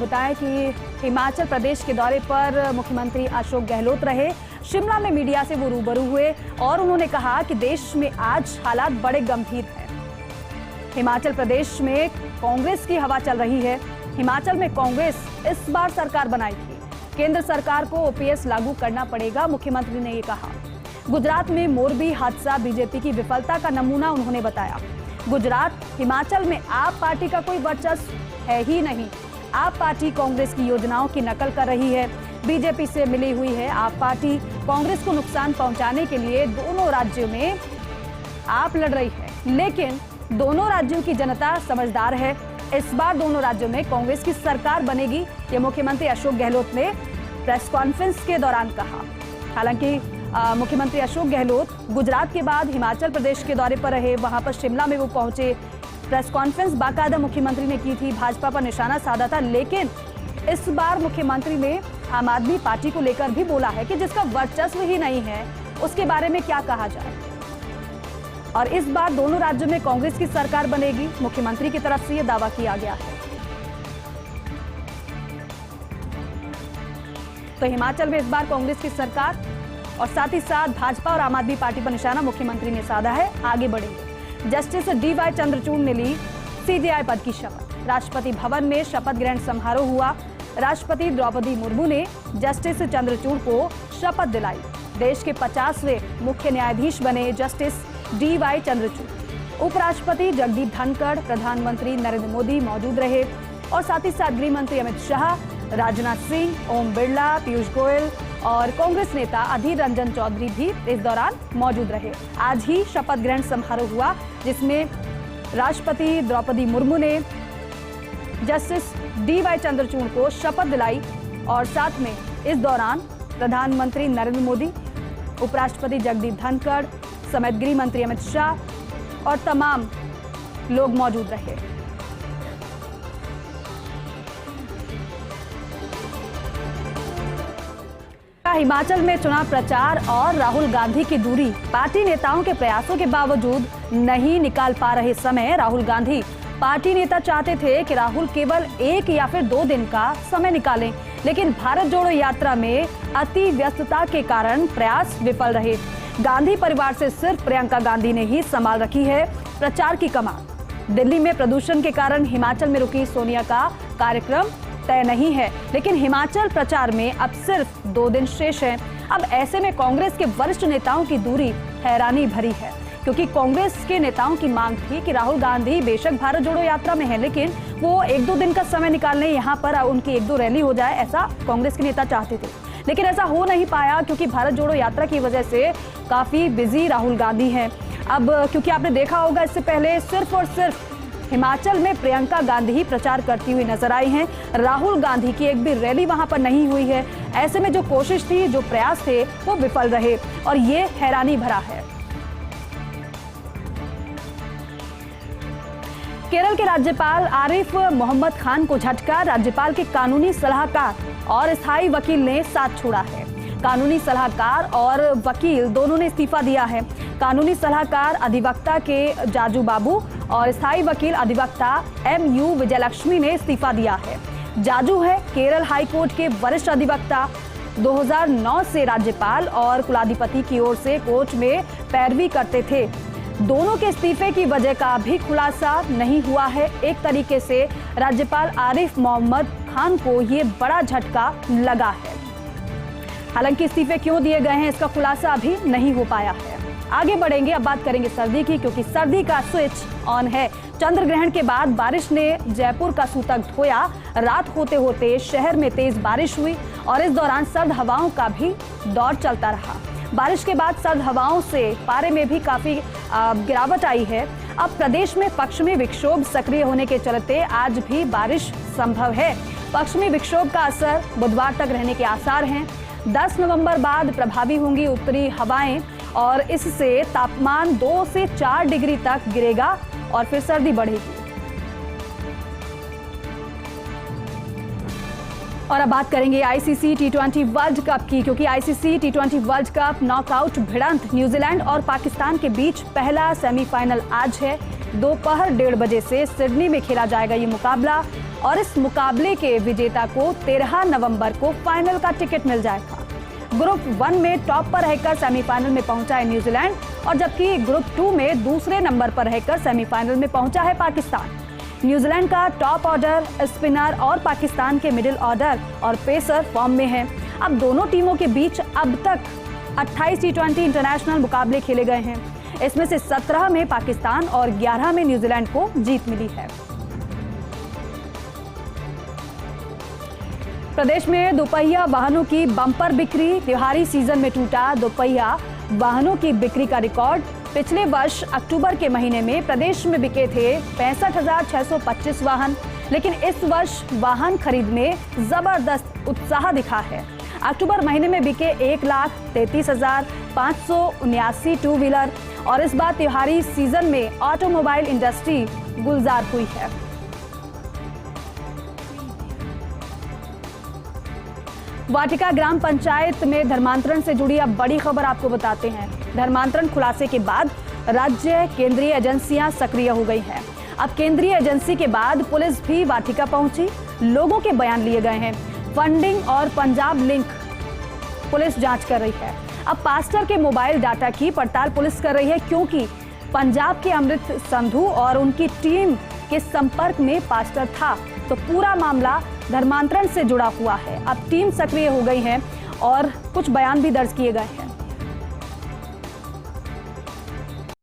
बताएं कि हिमाचल प्रदेश के दौरे पर मुख्यमंत्री अशोक गहलोत रहे। शिमला में मीडिया से वो रूबरू हुए और उन्होंने कहा कि देश में आज हालात बड़े गंभीर हैं। हिमाचल प्रदेश में कांग्रेस की हवा चल रही है। हिमाचल में कांग्रेस इस बार सरकार बनाएगी। केंद्र सरकार को ओपीएस लागू करना पड़ेगा, मुख्यमंत्री ने ये कहा। गुजरात में मोरबी हादसा बीजेपी की विफलता का नमूना उन्होंने बताया। गुजरात, हिमाचल में आप पार्टी का कोई वर्चस्व है ही नहीं। आप पार्टी कांग्रेस की योजनाओं की नकल कर रही है। बीजेपी से मिली हुई है आप पार्टी कांग्रेस को नुकसान पहुंचाने के लिए दोनों राज्यों में आप लड़ रही है, लेकिन दोनों राज्यों की जनता समझदार है। इस बार दोनों राज्यों में कांग्रेस की सरकार बनेगी, ये मुख्यमंत्री अशोक गहलोत ने प्रेस कॉन्फ्रेंस के दौरान कहा। हालांकि मुख्यमंत्री अशोक गहलोत गुजरात के बाद हिमाचल प्रदेश के दौरे पर रहे। वहां पर शिमला में वो पहुंचे। प्रेस कॉन्फ्रेंस बाकायदा मुख्यमंत्री ने की थी, भाजपा पर निशाना साधा था, लेकिन इस बार मुख्यमंत्री ने आम आदमी पार्टी को लेकर भी बोला है कि जिसका वर्चस्व ही नहीं है उसके बारे में क्या कहा जाए। और इस बार दोनों राज्यों में कांग्रेस की सरकार बनेगी, मुख्यमंत्री की तरफ से यह दावा किया गया है। तो हिमाचल में इस बार कांग्रेस की सरकार और साथ ही साथ भाजपा और आम आदमी पार्टी पर निशाना मुख्यमंत्री ने साधा है। आगे बढ़ेंगे। जस्टिस डीवाई चंद्रचूड़ ने ली सीजेआई पद की शपथ। राष्ट्रपति भवन में शपथ ग्रहण समारोह हुआ। राष्ट्रपति द्रौपदी मुर्मू ने जस्टिस चंद्रचूड़ को शपथ दिलाई। देश के 50वें मुख्य न्यायाधीश बने जस्टिस डीवाई चंद्रचूड़। उपराष्ट्रपति जगदीप धनखड़, प्रधानमंत्री नरेंद्र मोदी मौजूद रहे और साथ ही साथ गृह मंत्री अमित शाह, राजनाथ सिंह, ओम बिरला, पीयूष गोयल और कांग्रेस नेता अधीर रंजन चौधरी भी इस दौरान मौजूद रहे। आज ही शपथ ग्रहण समारोह हुआ, जिसमें राष्ट्रपति द्रौपदी मुर्मू ने जस्टिस डीवाई चंद्रचूड़ को शपथ दिलाई और साथ में इस दौरान प्रधानमंत्री नरेंद्र मोदी, उपराष्ट्रपति जगदीप धनखड़ समेत गृह मंत्री अमित शाह और तमाम लोग मौजूद रहे। हिमाचल में चुनाव प्रचार और राहुल गांधी की दूरी। पार्टी नेताओं के प्रयासों के बावजूद नहीं निकाल पा रहे समय राहुल गांधी। पार्टी नेता चाहते थे कि राहुल केवल 1 या फिर 2 दिन का समय निकालें, लेकिन भारत जोड़ो यात्रा में अति व्यस्तता के कारण प्रयास विफल रहे। गांधी परिवार से सिर्फ प्रियंका गांधी ने ही संभाल रखी है प्रचार की कमान। दिल्ली में प्रदूषण के कारण हिमाचल में रुकी सोनिया का कार्यक्रम तय नहीं है, लेकिन हिमाचल प्रचार में अब सिर्फ 2 दिन शेष हैं। अब ऐसे में कांग्रेस के वरिष्ठ नेताओं की दूरी हैरानी भरी है, क्योंकि कांग्रेस के नेताओं की मांग थी कि राहुल गांधी बेशक भारत जोड़ो यात्रा में है, लेकिन वो 1-2 दिन का समय निकाल लें, यहाँ पर उनकी 1-2 रैली हो जाए, ऐसा कांग्रेस के नेता चाहते थे। लेकिन ऐसा हो नहीं पाया, क्योंकि भारत जोड़ो यात्रा की वजह से काफी बिजी राहुल गांधी हैं। अब क्योंकि आपने देखा होगा, इससे पहले सिर्फ और सिर्फ हिमाचल में प्रियंका गांधी ही प्रचार करती हुई नजर आई हैं। राहुल गांधी की एक भी रैली वहां पर नहीं हुई है। ऐसे में जो कोशिश थी, जो प्रयास थे, वो विफल रहे और ये हैरानी भरा है। केरल के राज्यपाल आरिफ मोहम्मद खान को झटका। राज्यपाल के कानूनी सलाहकार और स्थायी वकील ने साथ छोड़ा है। कानूनी सलाहकार और वकील दोनों ने इस्तीफा दिया है। कानूनी सलाहकार अधिवक्ता के जाजू बाबू और स्थायी वकील अधिवक्ता MU विजयलक्ष्मी ने इस्तीफा दिया है। जाजू है केरल हाईकोर्ट के वरिष्ठ अधिवक्ता। 2009 से राज्यपाल और कुलाधिपति की ओर से कोर्ट में पैरवी करते थे। दोनों के इस्तीफे की वजह का भी खुलासा नहीं हुआ है। एक तरीके से राज्यपाल आरिफ मोहम्मद खान को ये बड़ा झटका लगा है। हालांकि इस्तीफे क्यों दिए गए हैं, इसका खुलासा अभी नहीं हो पाया है। आगे बढ़ेंगे, अब बात करेंगे सर्दी की, क्योंकि सर्दी का स्विच ऑन है। चंद्र ग्रहण के बाद बारिश ने जयपुर का सूतक धोया। रात होते होते शहर में तेज बारिश हुई और इस दौरान सर्द हवाओं का भी दौर चलता रहा। बारिश के बाद सर्द हवाओं से पारे में भी काफी गिरावट आई है। अब प्रदेश में पश्चिमी विक्षोभ सक्रिय होने के चलते आज भी बारिश संभव है। पश्चिमी विक्षोभ का असर बुधवार तक रहने के आसार हैं। 10 नवंबर बाद प्रभावी होंगी उत्तरी हवाएं और इससे तापमान 2 से 4 डिग्री तक गिरेगा और फिर सर्दी बढ़ेगी। और अब बात करेंगे आईसीसी टी20 वर्ल्ड कप की, क्योंकि आईसीसी टी20 वर्ल्ड कप नॉकआउट भिड़ंत न्यूजीलैंड और पाकिस्तान के बीच पहला सेमीफाइनल आज है। दोपहर 1:30 बजे से सिडनी में खेला जाएगा ये मुकाबला और इस मुकाबले के विजेता को 13 नवंबर को फाइनल का टिकट मिल जाएगा। ग्रुप 1 में टॉप पर रहकर सेमीफाइनल में पहुंचा है न्यूजीलैंड और जबकि ग्रुप 2 में दूसरे नंबर पर रहकर सेमीफाइनल में पहुंचा है पाकिस्तान। न्यूजीलैंड का टॉप ऑर्डर, स्पिनर और पाकिस्तान के मिडिल ऑर्डर और पेसर फॉर्म में है। अब दोनों टीमों के बीच अब तक 28 T20 इंटरनेशनल मुकाबले खेले गए हैं। इसमें से 17 में पाकिस्तान और 11 में न्यूजीलैंड को जीत मिली है। प्रदेश में दोपहिया वाहनों की बम्पर बिक्री, त्योहारी सीजन में टूटा दोपहिया वाहनों की बिक्री का रिकॉर्ड। पिछले वर्ष अक्टूबर के महीने में प्रदेश में बिके थे 65,625 वाहन, लेकिन इस वर्ष वाहन खरीद में जबरदस्त उत्साह दिखा है। अक्टूबर महीने में बिके 1,33,579 टू व्हीलर और इस बार त्योहारी सीजन में ऑटोमोबाइल इंडस्ट्री गुलजार हुई है। वाटिका ग्राम पंचायत में धर्मांतरण से जुड़ी अब बड़ी खबर आपको बताते हैं। धर्मांतरण खुलासे के बाद राज्य केंद्रीय एजेंसियां सक्रिय हो गई हैं। अब केंद्रीय एजेंसी के बाद पुलिस भी वाटिका पहुंची, लोगों के बयान लिए गए हैं। फंडिंग और पंजाब लिंक पुलिस जांच कर रही है। अब पास्टर के मोबाइल डाटा की पड़ताल पुलिस कर रही है क्योंकि पंजाब के अमृत संधू और उनकी टीम के संपर्क में पास्टर था, तो पूरा मामला धर्मांतरण से जुड़ा हुआ है। अब टीम सक्रिय हो गई है और कुछ बयान भी दर्ज किए गए हैं।